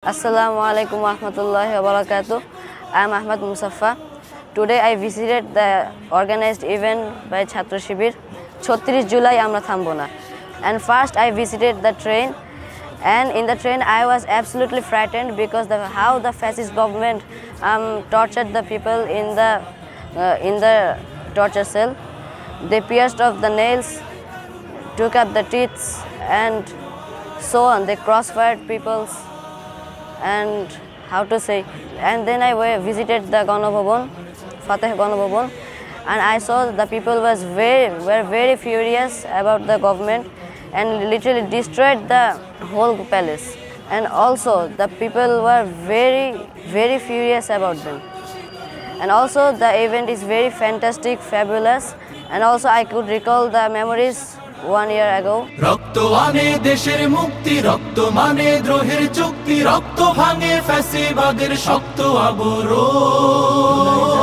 Assalamu alaikum warahmatullahi wabarakatuh. I am Ahmad Musaffa. Today I visited the organized event by Chhatra Shibir. 36 July amra থামবো না. And first I visited the train, and in the train I was absolutely frightened because how the fascist government tortured the people in the torture cell. They pierced off the nails, took up the teeth, and so on. They crossfired people's. And how to say, and then I visited the Ganabhavan, Fateh Ganabhavan, and I saw the people were very furious about the government and literally destroyed the whole palace. And also the people were very furious about them. And also the event is very fantastic, fabulous, and also I could recall the memories 1 year ago. রক্ত আনে দেশের মুক্তি, রক্ত মানে দ্রোহের চুক্তি, রক্ত ভাঙে ফ্যাসিবাদের শক্ত আবরণ।